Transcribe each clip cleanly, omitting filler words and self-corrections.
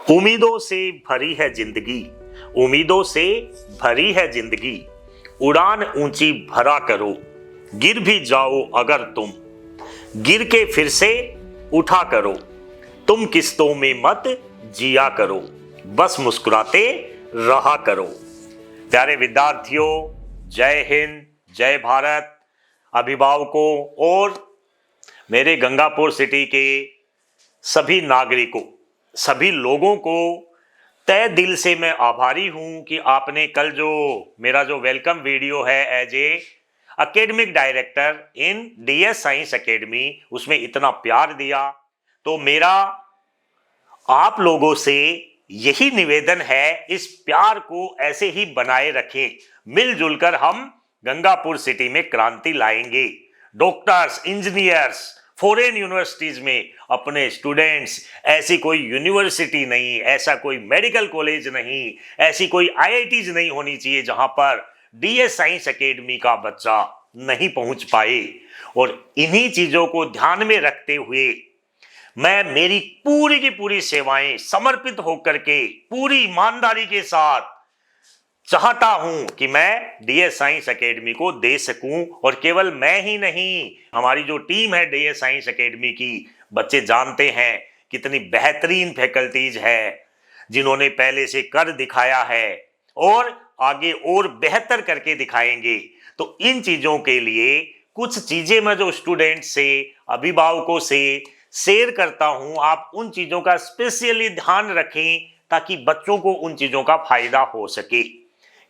उम्मीदों से भरी है जिंदगी, उम्मीदों से भरी है जिंदगी, उड़ान ऊंची भरा करो। गिर भी जाओ अगर तुम, गिर के फिर से उठा करो। तुम किस्तों में मत जिया करो, बस मुस्कुराते रहा करो। प्यारे विद्यार्थियों, जय हिंद, जय भारत। अभिभावकों और मेरे गंगापुर सिटी के सभी नागरिकों, सभी लोगों को तहे दिल से मैं आभारी हूं कि आपने कल जो मेरा जो वेलकम वीडियो है as a academic director in DS science academy, उसमें इतना प्यार दिया। तो मेरा आप लोगों से यही निवेदन है, इस प्यार को ऐसे ही बनाए रखें। मिलजुल कर हम गंगापुर सिटी में क्रांति लाएंगे। डॉक्टर्स, इंजीनियर्स, फॉरेन यूनिवर्सिटीज में अपने स्टूडेंट्स, ऐसी कोई यूनिवर्सिटी नहीं, ऐसा कोई मेडिकल कॉलेज नहीं, ऐसी कोई आईआईटीज नहीं होनी चाहिए जहां पर डीएस साइंस एकेडमी का बच्चा नहीं पहुंच पाए। और इन्हीं चीजों को ध्यान में रखते हुए मैं मेरी पूरी की पूरी सेवाएं समर्पित होकर के पूरी ईमानदारी के साथ चाहता हूं कि मैं डीएस साइंस एकेडमी को दे सकूं। और केवल मैं ही नहीं, हमारी जो टीम है डीएस साइंस एकेडमी की, बच्चे जानते हैं कितनी बेहतरीन फैकल्टीज है जिन्होंने पहले से कर दिखाया है और आगे और बेहतर करके दिखाएंगे। तो इन चीजों के लिए कुछ चीजें मैं जो स्टूडेंट से, अभिभावकों से शेयर करता हूं, आप उन चीजों का स्पेशली ध्यान रखें ताकि बच्चों को उन चीजों का फायदा हो सके।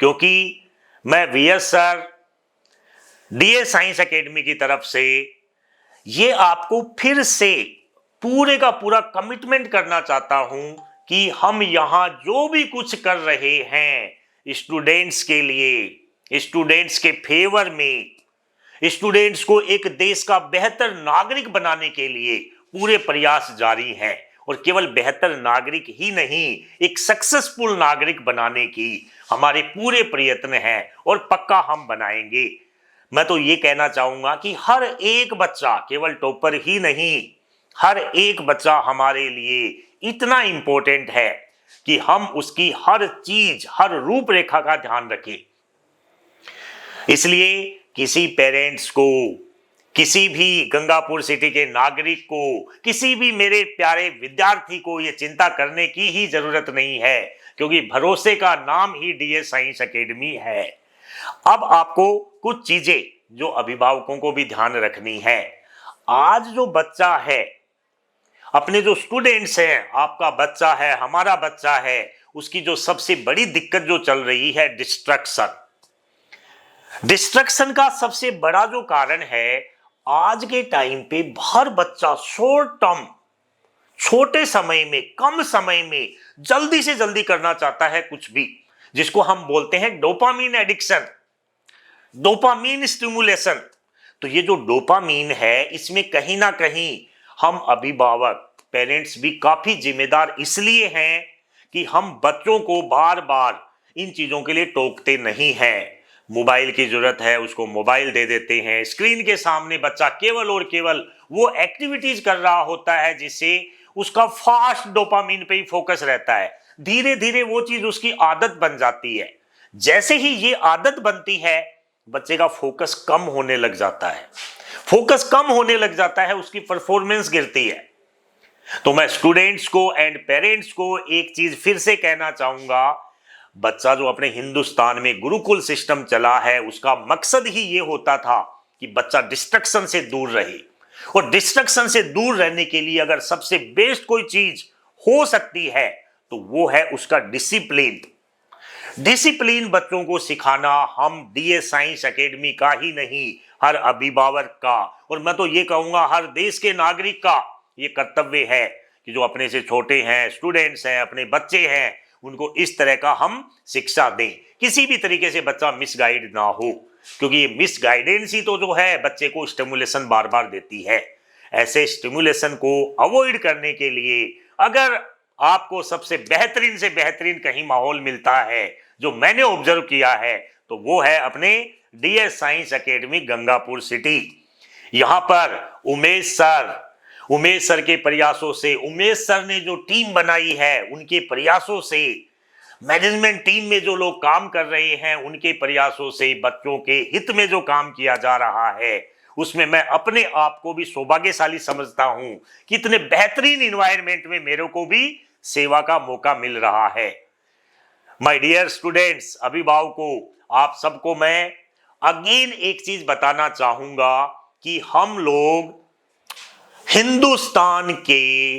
क्योंकि मैं VS sir, DS science academy की तरफ से ये आपको फिर से पूरे का पूरा कमिटमेंट करना चाहता हूं कि हम यहां जो भी कुछ कर रहे हैं स्टूडेंट्स के लिए, स्टूडेंट्स के फेवर में, स्टूडेंट्स को एक देश का बेहतर नागरिक बनाने के लिए पूरे प्रयास जारी हैं। और केवल बेहतर नागरिक ही नहीं, एक सक्सेसफुल नागरिक बनाने की हमारे पूरे प्रयत्न हैं और पक्का हम बनाएंगे। मैं तो ये कहना चाहूंगा कि हर एक बच्चा, केवल टॉपर ही नहीं, हर एक बच्चा हमारे लिए इतना इंपॉर्टेंट है कि हम उसकी हर चीज, हर रूपरेखा का ध्यान रखें। इसलिए किसी पेरेंट्स को, किसी भी गंगापुर सिटी के नागरिक को, किसी भी मेरे प्यारे विद्यार्थी को ये चिंता करने की ही जरूरत नहीं है, क्योंकि भरोसे का नाम ही डीएस साइंस एकेडमी है। अब आपको कुछ चीजें जो अभिभावकों को भी ध्यान रखनी है। आज जो बच्चा है, अपने जो स्टूडेंट्स हैं, आपका बच्चा है, हमारा बच्चा है, उसकी जो सबसे बड़ी दिक्कत जो चल रही है डिस्ट्रक्शन। डिस्ट्रक्शन का सबसे बड़ा जो कारण है, आज के टाइम पे हर बच्चा शॉर्ट टर्म, छोटे समय में, कम समय में जल्दी से जल्दी करना चाहता है कुछ भी, जिसको हम बोलते हैं डोपामीन एडिक्शन, डोपामीन स्टिमुलेशन। तो ये जो डोपामीन है, इसमें कहीं ना कहीं हम अभिभावक, पेरेंट्स भी काफी जिम्मेदार इसलिए हैं कि हम बच्चों को बार बार इन चीजों के लिए टोकते नहीं हैं। मोबाइल की जरूरत है, उसको मोबाइल दे देते हैं। स्क्रीन के सामने बच्चा केवल और केवल वो एक्टिविटीज कर रहा होता है जिससे उसका फास्ट डोपामीन पे ही फोकस रहता है। धीरे धीरे वो चीज उसकी आदत बन जाती है। जैसे ही ये आदत बनती है, बच्चे का फोकस कम होने लग जाता है। फोकस कम होने लग जाता है, उसकी परफॉर्मेंस गिरती है। तो मैं स्टूडेंट्स को एंड पेरेंट्स को एक चीज फिर से कहना चाहूंगा, बच्चा जो अपने हिंदुस्तान में गुरुकुल सिस्टम चला है, उसका मकसद ही ये होता था कि बच्चा डिस्ट्रक्शन से दूर रहे। और डिस्ट्रक्शन से दूर रहने के लिए अगर सबसे बेस्ट कोई चीज हो सकती है तो वो है उसका डिसिप्लिन। डिसिप्लिन बच्चों को सिखाना हम डीएस साइंस एकेडमी का ही नहीं, हर अभिभावक का, और मैं तो ये कहूंगा हर देश के नागरिक का ये कर्तव्य है कि जो अपने से छोटे हैं, स्टूडेंट्स हैं, अपने बच्चे हैं, उनको इस तरह का हम शिक्षा दें। किसी भी तरीके से बच्चा मिसगाइड ना हो, क्योंकि ये मिसगाइडेंस ही तो जो है बच्चे को स्टिमुलेशन बार बार देती है। ऐसे स्टिमुलेशन को अवॉइड करने के लिए अगर आपको सबसे बेहतरीन से बेहतरीन कहीं माहौल मिलता है जो मैंने ऑब्जर्व किया है, तो वो है अपने DS science academy Gangapur city. यहाँ पर उमेश सर, उमेश सर के प्रयासों से, उमेश सर ने जो टीम बनाई है उनके प्रयासों से, मैनेजमेंट टीम में जो लोग काम कर रहे हैं उनके प्रयासों से, बच्चों के हित में जो काम किया जा रहा है, उसमें मैं अपने आप को भी सौभाग्यशाली समझता हूं कि इतने बेहतरीन इन्वायरमेंट में मेरे को भी सेवा का मौका मिल रहा है। माय डियर स्टूडेंट्स, अभिभावकों, आप सबको मैं अगेन एक चीज बताना चाहूंगा कि हम लोग हिंदुस्तान के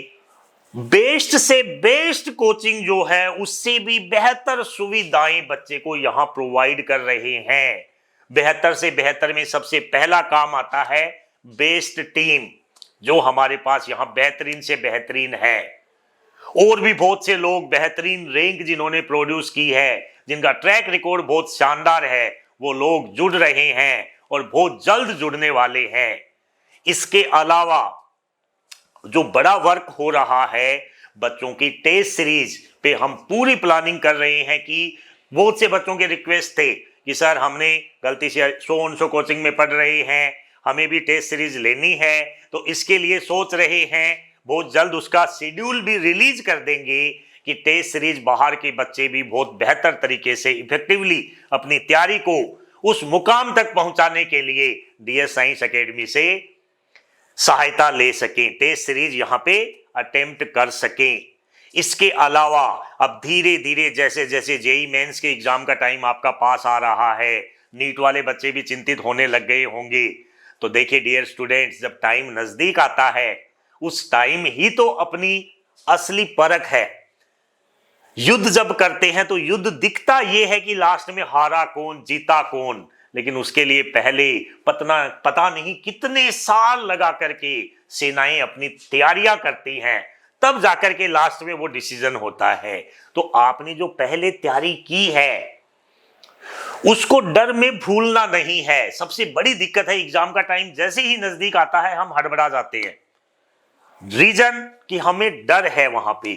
बेस्ट से बेस्ट कोचिंग जो है उससे भी बेहतर सुविधाएं बच्चे को यहां प्रोवाइड कर रहे हैं। बेहतर से बेहतर में सबसे पहला काम आता है बेस्ट टीम, जो हमारे पास यहां बेहतरीन से बेहतरीन है। और भी बहुत से लोग बेहतरीन रैंक जिन्होंने प्रोड्यूस की है, जिनका ट्रैक रिकॉर्ड बहुत शानदार है, वो लोग जुड़ रहे हैं और बहुत जल्द जुड़ने वाले हैं। इसके अलावा जो बड़ा वर्क हो रहा है, बच्चों की टेस्ट सीरीज पे हम पूरी प्लानिंग कर रहे हैं कि बहुत से बच्चों के रिक्वेस्ट थे कि सर हमने गलती से सो कोचिंग में पढ़ रहे हैं, हमें भी टेस्ट सीरीज लेनी है, तो इसके लिए सोच रहे हैं बहुत जल्द उसका शेड्यूल भी रिलीज कर देंगे कि टेस्ट सीरीज बाहर के बच्चे भी बहुत बेहतर तरीके से इफेक्टिवली अपनी तैयारी को उस मुकाम तक पहुंचाने के लिए डीएस साइंस एकेडमी से सहायता ले सकें, टेस्ट सीरीज यहां पे अटेम्प्ट कर सकें। इसके अलावा अब धीरे धीरे जैसे जैसे जेई मेंस के एग्जाम का टाइम आपका पास आ रहा है, नीट वाले बच्चे भी चिंतित होने लग गए होंगे, तो देखिए डियर स्टूडेंट्स, जब टाइम नजदीक आता है उस टाइम ही तो अपनी असली परख है। युद्ध जब करते हैं तो युद्ध दिखता यह है कि लास्ट में हारा कौन जीता कौन, लेकिन उसके लिए पहले पता नहीं कितने साल लगा करके सेनाएं अपनी तैयारियां करती हैं, तब जाकर के लास्ट में वो डिसीजन होता है। तो आपने जो पहले तैयारी की है उसको डर में भूलना नहीं है। सबसे बड़ी दिक्कत है एग्जाम का टाइम जैसे ही नजदीक आता है हम हड़बड़ा जाते हैं। रीजन कि हमें डर है, वहां पे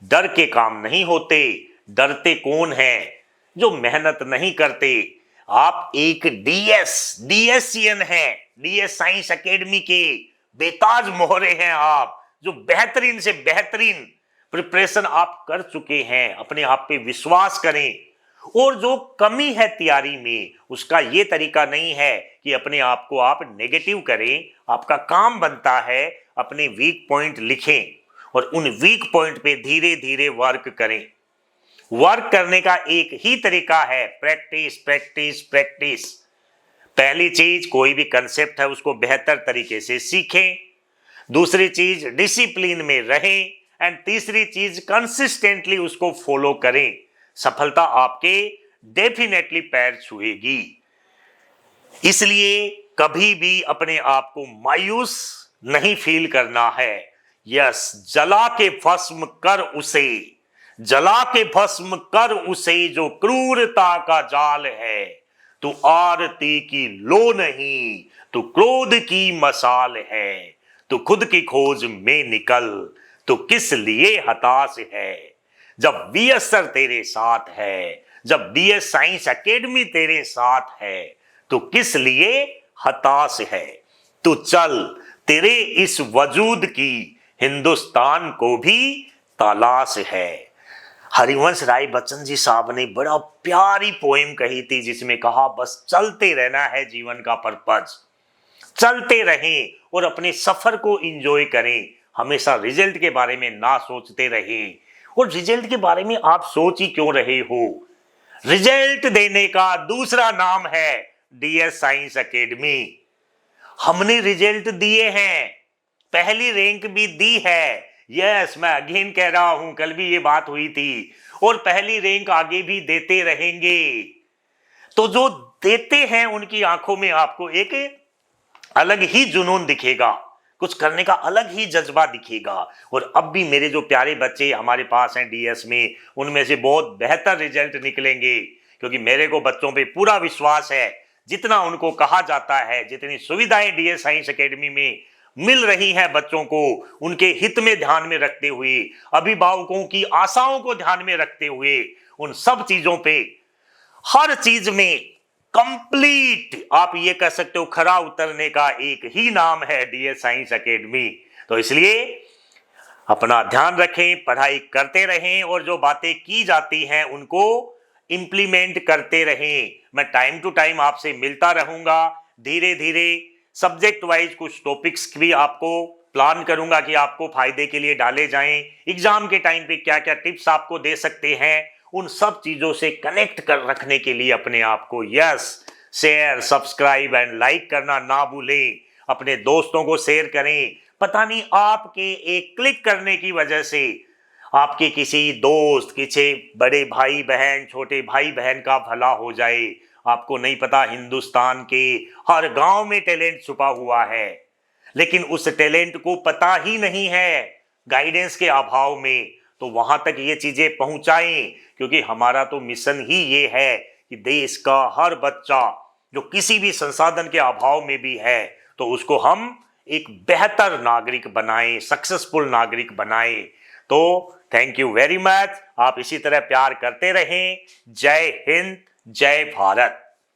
डर के काम नहीं होते। डरते कौन है? जो मेहनत नहीं करते। आप एक डीएससीएन हैं, डीएस साइंस एकेडमी के बेताज मोहरे हैं आप, जो बेहतरीन से बेहतरीन प्रिपरेशन आप कर चुके हैं। अपने आप पे विश्वास करें, और जो कमी है तैयारी में उसका ये तरीका नहीं है कि अपने आप को आप नेगेटिव करें। आपका काम बनता है अपने वीक पॉइंट लिखें और उन वीक पॉइंट पे धीरे धीरे वर्क करें। वर्क करने का एक ही तरीका है, प्रैक्टिस प्रैक्टिस प्रैक्टिस। पहली चीज, कोई भी कंसेप्ट है उसको बेहतर तरीके से सीखें। दूसरी चीज, डिसिप्लिन में रहें। एंड तीसरी चीज, कंसिस्टेंटली उसको फॉलो करें। सफलता आपके डेफिनेटली पैर छुएगी। इसलिए कभी भी अपने आप को मायूस नहीं फील करना है। यस, जला के भस्म कर उसे, जला के भस्म कर उसे जो क्रूरता का जाल है। तू आरती की लो नहीं, तू क्रोध की मसाल है। तू खुद की खोज में निकल, तू किस लिए हताश है। जब बीएस सर तेरे साथ है, जब डीएस साइंस एकेडमी तेरे साथ है, तो किस लिए हताश है। तो चल, तेरे इस वजूद की हिंदुस्तान को भी तलाश है। हरिवंश राय बच्चन जी साहब ने बड़ा प्यारी पोएम कही थी जिसमें कहा, बस चलते रहना है जीवन का पर्पज। चलते रहें और अपने सफर को एंजॉय करें। हमेशा रिजल्ट के बारे में ना सोचते रहें। और रिजल्ट के बारे में आप सोच ही क्यों रहे हो? रिजल्ट देने का दूसरा नाम है डीएस साइंस एकेडमी। हमने रिजल्ट दिए हैं, पहली रैंक भी दी है। यस, मैं अगेन कह रहा हूं, कल भी ये बात हुई थी, और पहली रैंक आगे भी देते रहेंगे। तो जो देते हैं उनकी आंखों में आपको एक अलग ही जुनून दिखेगा, कुछ करने का अलग ही जज्बा दिखेगा। और अब भी मेरे जो प्यारे बच्चे हमारे पास हैं डीएस में, उनमें से बहुत बेहतर रिजल्ट निकलेंगे, क्योंकि मेरे को बच्चों पे पूरा विश्वास है। जितना उनको कहा जाता है, जितनी सुविधाएं डीएस साइंस एकेडमी में मिल रही हैं बच्चों को, उनके हित में ध्यान में रखते हुए, अभिभावकों की आशाओं को ध्यान में रखते हुए, उन सब चीजों पे, हर चीज में कंप्लीट, आप ये कह सकते हो, खरा उतरने का एक ही नाम है डीएस साइंस एकेडमी। तो इसलिए अपना ध्यान रखें, पढ़ाई करते रहें और जो बातें की जाती हैं उनको इंप्लीमेंट करते रहें। मैं टाइम टू टाइम आपसे मिलता रहूंगा, धीरे धीरे सब्जेक्ट वाइज कुछ टॉपिक्स भी आपको प्लान करूंगा कि आपको फायदे के लिए डाले जाएं। एग्जाम के टाइम पे क्या क्या टिप्स आपको दे सकते हैं, उन सब चीजों से कनेक्ट कर रखने के लिए अपने आप को शेयर, सब्सक्राइब एंड लाइक करना ना भूलें। अपने दोस्तों को शेयर करें। पता नहीं आपके एक क्लिक करने की वजह से आपके किसी दोस्त, किसी बड़े भाई बहन, छोटे भाई बहन का भला हो जाए। आपको नहीं पता हिंदुस्तान के हर गांव में टैलेंट छुपा हुआ है, लेकिन उस टैलेंट को पता ही नहीं है गाइडेंस के अभाव में। तो वहां तक ये चीजें पहुंचाएं, क्योंकि हमारा तो मिशन ही ये है कि देश का हर बच्चा जो किसी भी संसाधन के अभाव में भी है, तो उसको हम एक बेहतर नागरिक बनाएं, सक्सेसफुल नागरिक बनाएं। तो थैंक यू वेरी मच। आप इसी तरह प्यार करते रहें। जय हिंद, जय भारत।